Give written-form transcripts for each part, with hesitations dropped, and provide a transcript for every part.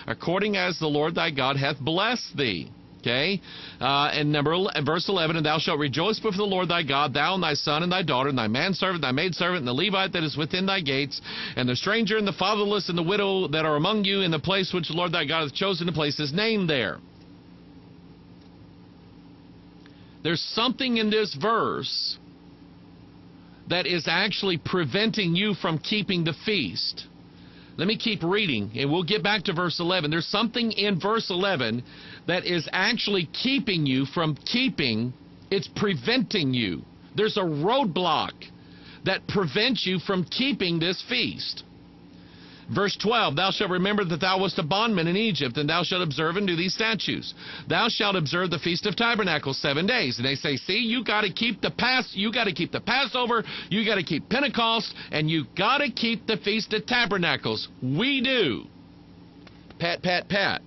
according as the Lord thy God hath blessed thee. Okay, and verse 11, and thou shalt rejoice before the Lord thy God, thou and thy son and thy daughter, and thy manservant, thy maidservant, and the Levite that is within thy gates, and the stranger, and the fatherless, and the widow that are among you in the place which the Lord thy God hath chosen to place his name there. There's something in this verse that is actually preventing you from keeping the feast. Let me keep reading, and we'll get back to verse 11. There's something in verse 11 that is actually keeping you from keeping. It's preventing you. There's a roadblock that prevents you from keeping this feast. Verse 12, thou shalt remember that thou wast a bondman in Egypt, and thou shalt observe and do these statutes. Thou shalt observe the Feast of Tabernacles 7 days. And they say, see, you got to keep the Passover, you got to keep Pentecost, and you got to keep the Feast of Tabernacles. We do. Pat, pat, pat.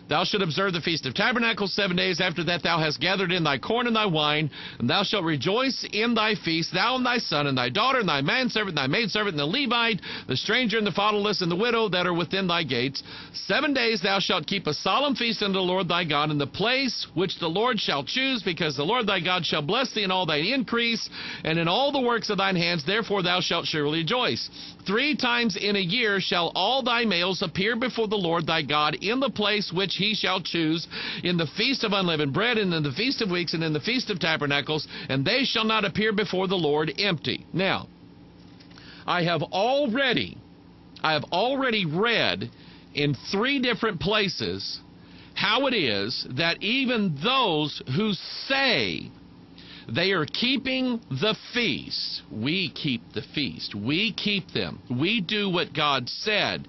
Thou shalt observe the Feast of Tabernacles 7 days. After that thou hast gathered in thy corn and thy wine, and thou shalt rejoice in thy feast, thou and thy son and thy daughter and thy manservant and thy maidservant and the Levite, the stranger and the fatherless and the widow that are within thy gates. 7 days thou shalt keep a solemn feast unto the Lord thy God in the place which the Lord shall choose, because the Lord thy God shall bless thee in all thy increase and in all the works of thine hands. Therefore thou shalt surely rejoice. 3 times in a year shall all thy males appear before the Lord thy God in the place which he shall choose, in the feast of unleavened bread, and in the feast of weeks, and in the feast of tabernacles, and they shall not appear before the Lord empty. Now, I have already read in 3 different places how it is that even those who say they are keeping the feast, we keep the feast, we keep them, we do what God said.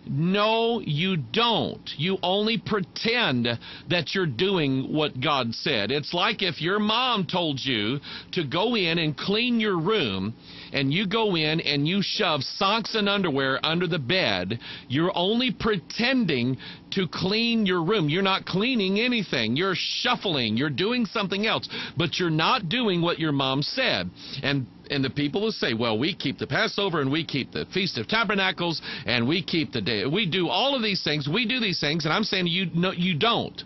No, you don't. You only pretend that you're doing what God said. It's like if your mom told you to go in and clean your room, and you go in and you shove socks and underwear under the bed. You're only pretending to clean your room. You're not cleaning anything. You're shuffling. You're doing something else, but you're not doing what your mom said. And the people will say, well, we keep the Passover, and we keep the Feast of Tabernacles, and we keep the day. We do all of these things. We do these things, and I'm saying to you, no, you don't.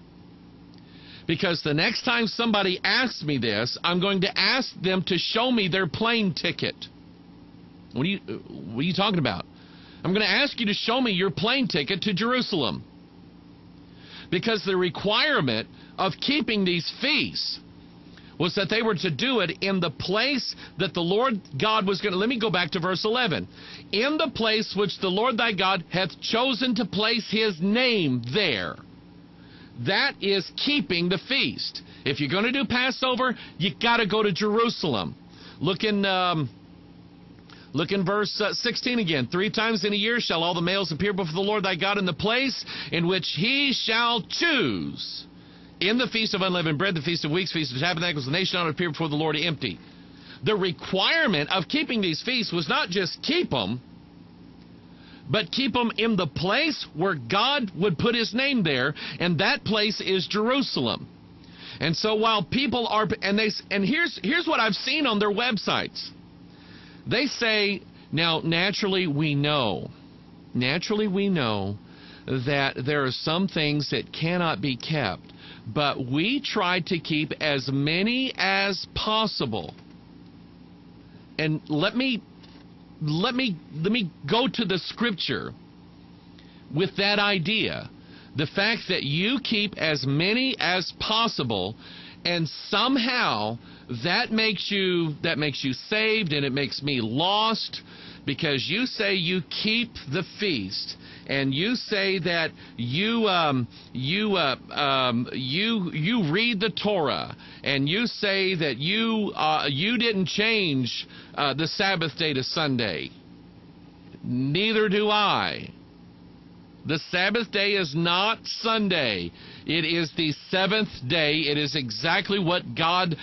Because the next time somebody asks me this, I'm going to ask them to show me their plane ticket. What are you talking about? I'm going to ask you to show me your plane ticket to Jerusalem. Because the requirement of keeping these feasts was that they were to do it in the place that the Lord God was going to. Let me go back to verse 11. In the place which the Lord thy God hath chosen to place his name there. That is keeping the feast. If you're going to do Passover, you got to go to Jerusalem. Look in verse 16 again. 3 times in a year shall all the males appear before the Lord thy God in the place in which he shall choose. In the Feast of Unleavened Bread, the Feast of Weeks, Feast of Tabernacles, and they shall not appear before the Lord empty. The requirement of keeping these feasts was not just keep them, but keep them in the place where God would put his name there, and that place is Jerusalem. And so while people are, and here's what I've seen on their websites. They say, now naturally we know that there are some things that cannot be kept, but we try to keep as many as possible. And let me go to the scripture with that idea. The fact that you keep as many as possible, and somehow that makes you saved, and it makes me lost, because you say you keep the feast, and you say that you read the Torah, and you say that you didn't change the Sabbath day to Sunday. Neither do I. The Sabbath day is not Sunday. It is the 7th day. It is exactly what God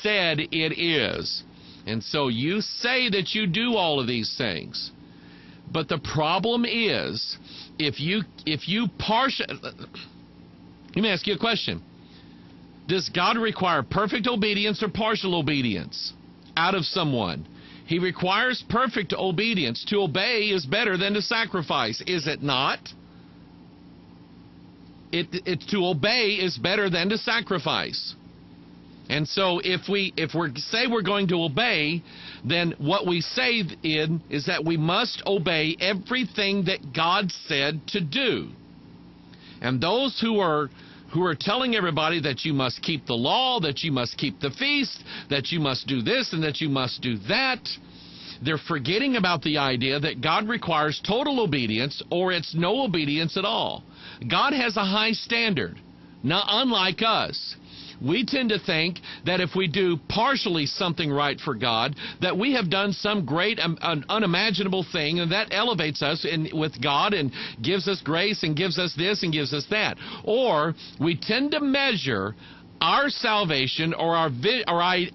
said it is. And so you say that you do all of these things. But the problem is, let me ask you a question. Does God require perfect obedience or partial obedience out of someone? He requires perfect obedience. To obey is better than to sacrifice, is it not? to obey is better than to sacrifice. And so if we say we're going to obey, then what we say is that we must obey everything that God said to do. And those who are telling everybody that you must keep the law, that you must keep the feast, that you must do this and that you must do that, they're forgetting about the idea that God requires total obedience, or it's no obedience at all. God has a high standard, not unlike us. We tend to think that if we do partially something right for God, that we have done some great unimaginable thing, and that elevates us with God and gives us grace and gives us this and gives us that. Or we tend to measure our salvation or our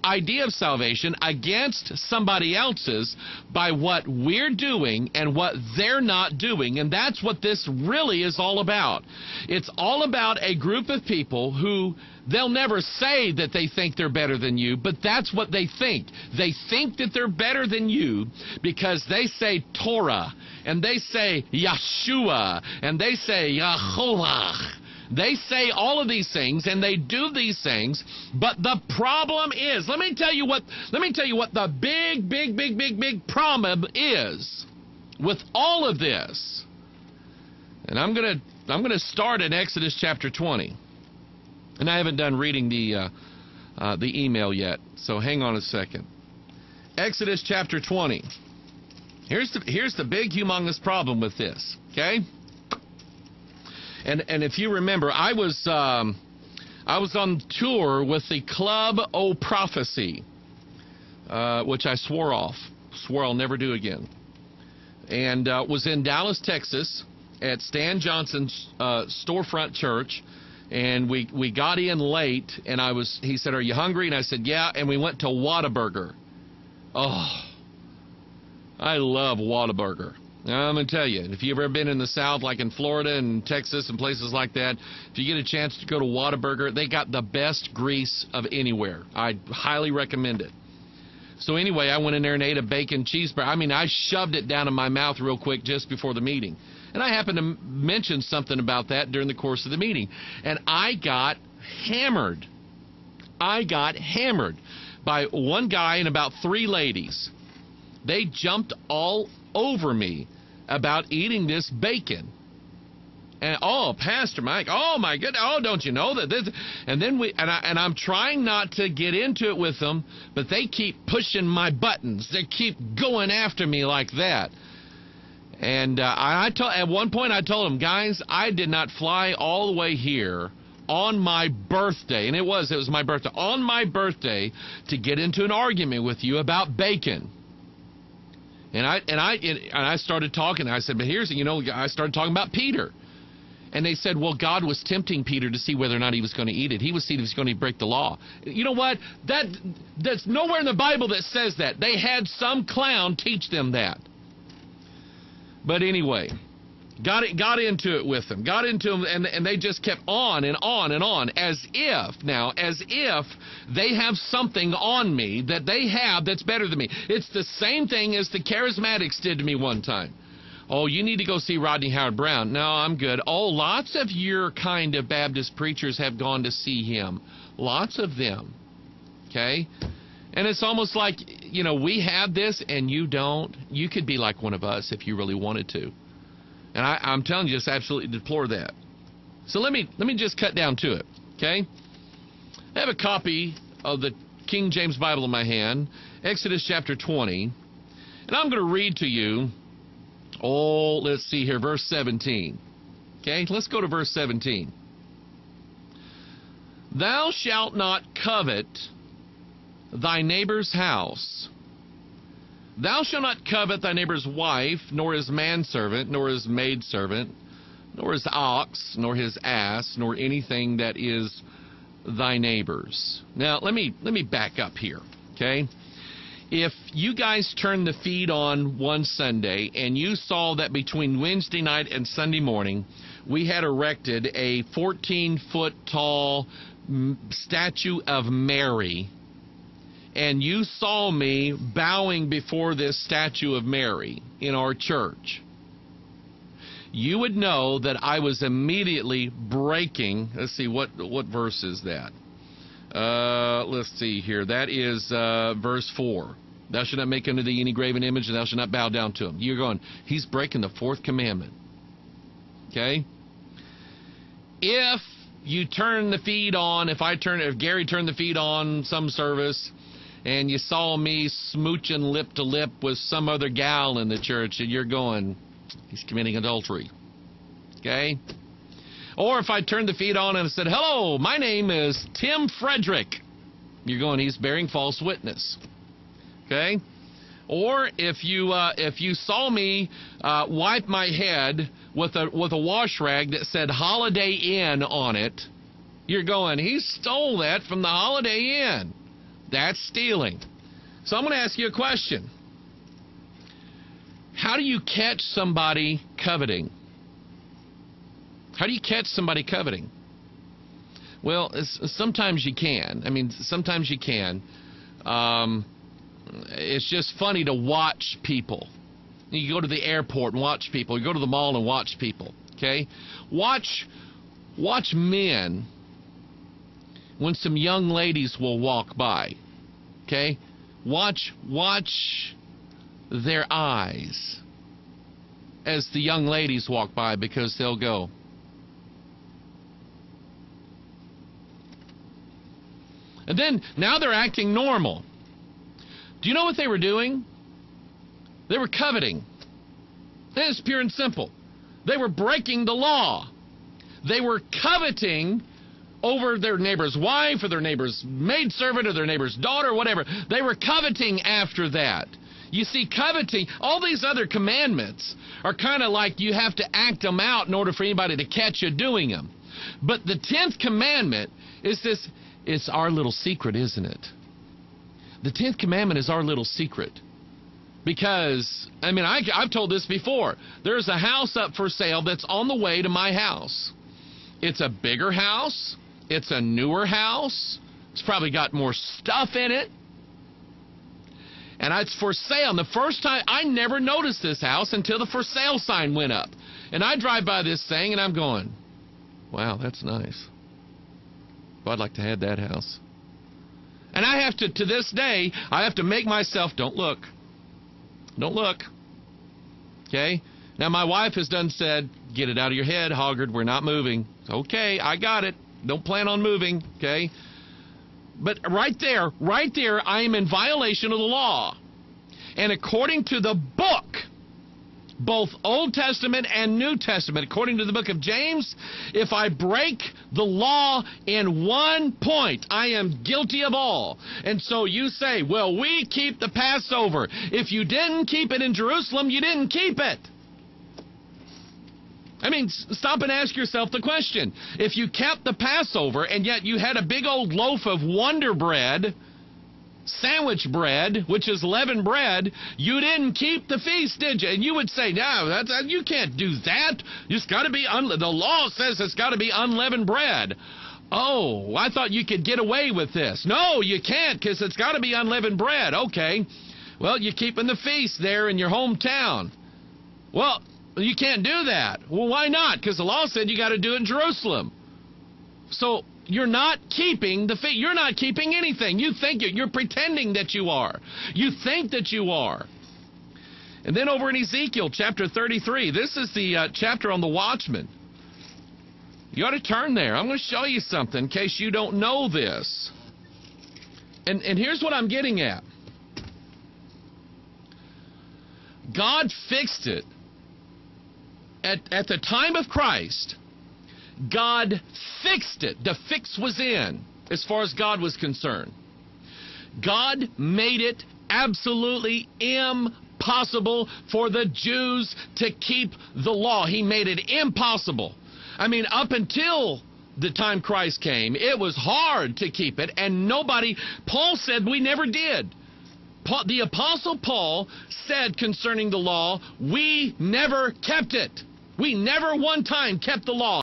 idea of salvation against somebody else's by what we're doing and what they're not doing. And that's what this really is all about. It's all about a group of people who, they'll never say that they think they're better than you, but that's what they think. They think that they're better than you because they say Torah, and they say Yeshua, and they say Yahovah. They say all of these things, and they do these things, but the problem is, let me tell you what the big problem is with all of this. And I'm gonna start in Exodus chapter 20. And I haven't done reading the email yet, so hang on a second. Exodus chapter 20. Here's the big humongous problem with this, okay? And if you remember, I was on tour with the Club O Prophecy, which I swore I'll never do again, and was in Dallas, Texas, at Stan Johnson's storefront church, and we got in late, and he said, "Are you hungry?" And I said, "Yeah," and we went to Whataburger. Oh, I love Whataburger. Now, I'm going to tell you, if you've ever been in the South, like in Florida and Texas and places like that, if you get a chance to go to Whataburger, they got the best grease of anywhere. I highly recommend it. So anyway, I went in there and ate a bacon cheeseburger. I mean, I shoved it down in my mouth real quick just before the meeting. And I happened to mention something about that during the course of the meeting. And I got hammered. I got hammered by one guy and about 3 ladies. They jumped all over me about eating this bacon. And oh, Pastor Mike, oh my goodness, oh, don't you know that this? And then I'm trying not to get into it with them, but they keep pushing my buttons. They keep going after me like that. And at one point I told them, guys, I did not fly all the way here on my birthday, and it was my birthday, on my birthday, to get into an argument with you about bacon. And I started talking. I said, but I started talking about Peter. And they said, well, God was tempting Peter to see whether or not he was going to eat it. He was seeing if he was going to break the law. You know what? That's nowhere in the Bible that says that. They had some clown teach them that. But anyway, got into it with them. Got into them, and they just kept on and on and on, as if they have something on me that they have that's better than me. It's the same thing as the charismatics did to me one time. Oh, you need to go see Rodney Howard-Browne. No, I'm good. Oh, lots of your kind of Baptist preachers have gone to see him. Lots of them. Okay? And it's almost like, we have this and you don't. You could be like one of us if you really wanted to. And I'm telling you, just absolutely deplore that. So let me just cut down to it, okay? I have a copy of the King James Bible in my hand, Exodus chapter 20, and I'm going to read to you, let's see here, verse 17. Okay, let's go to verse 17. Thou shalt not covet thy neighbor's house. Thou shalt not covet thy neighbor's wife, nor his manservant, nor his maidservant, nor his ox, nor his ass, nor anything that is thy neighbor's. Now, let me back up here, okay? If you guys turned the feed on one Sunday and you saw that between Wednesday night and Sunday morning, we had erected a 14-foot tall statue of Mary, and you saw me bowing before this statue of Mary in our church, you would know that I was immediately breaking. Let's see, what verse is that? Let's see here. That is verse 4. Thou shalt not make unto thee any graven image, and thou shalt not bow down to him. You're going, he's breaking the fourth commandment. Okay? If you turn the feed on, if Gary turned the feed on some service, and you saw me smooching lip to lip with some other gal in the church, and you're going, he's committing adultery. Okay? Or if I turned the feed on and said, hello, my name is Tim Frederick, you're going, he's bearing false witness. Okay? Or if you saw me wipe my head with a wash rag that said Holiday Inn on it, you're going, he stole that from the Holiday Inn. That's stealing. So I'm going to ask you a question. How do you catch somebody coveting? How do you catch somebody coveting? Well, sometimes you can. I mean, sometimes you can. It's just funny to watch people. You go to the airport and watch people. You go to the mall and watch people. Okay? Watch men when some young ladies will walk by. Okay? Watch their eyes as the young ladies walk by, because they'll go, and then now they're acting normal. Do you know what they were doing? They were coveting. It's pure and simple. They were breaking the law. They were coveting over their neighbor's wife or their neighbor's maidservant or their neighbor's daughter, whatever. They were coveting after that. You see, coveting, all these other commandments are kind of like you have to act them out in order for anybody to catch you doing them. But the 10th commandment is this, it's our little secret, isn't it? The 10th commandment is our little secret. Because, I mean, I've told this before. There's a house up for sale that's on the way to my house. It's a bigger house. It's a newer house. It's probably got more stuff in it. And it's for sale. And the first time, I never noticed this house until the for sale sign went up. And I drive by this thing and I'm going, wow, that's nice. Well, I'd like to have that house. And I have to this day, I have to make myself, don't look. Don't look. Okay? Now, my wife has done said, get it out of your head, Hoggard, we're not moving. Okay, I got it. Don't plan on moving. Okay? But right there, I am in violation of the law. And according to the book, both Old Testament and New Testament, according to the book of James, if I break the law in one point, I am guilty of all. And so you say, well, we keep the Passover. If you didn't keep it in Jerusalem, you didn't keep it. I mean, stop and ask yourself the question. If you kept the Passover and yet you had a big old loaf of Wonder Bread, sandwich bread, which is leavened bread, you didn't keep the feast, did you? And you would say, no, you can't do that. It's got to be the law says it's got to be unleavened bread. Oh, I thought you could get away with this. No, you can't, because it's got to be unleavened bread. Okay. Well, you're keeping the feast there in your hometown. Well, you can't do that. Well, why not? Because the law said you got to do it in Jerusalem. So you're not keeping the feast. You're not keeping anything. You think you're pretending that you are. You think that you are. And then over in Ezekiel chapter 33, this is the chapter on the Watchman. You ought to turn there. I'm going to show you something in case you don't know this. And here's what I'm getting at. God fixed it. At the time of Christ, God fixed it. The fix was in as far as God was concerned. God made it absolutely impossible for the Jews to keep the law. He made it impossible. I mean, up until the time Christ came, it was hard to keep it, and Paul said we never did. The Apostle Paul said concerning the law, we never kept it. We never one time kept the law.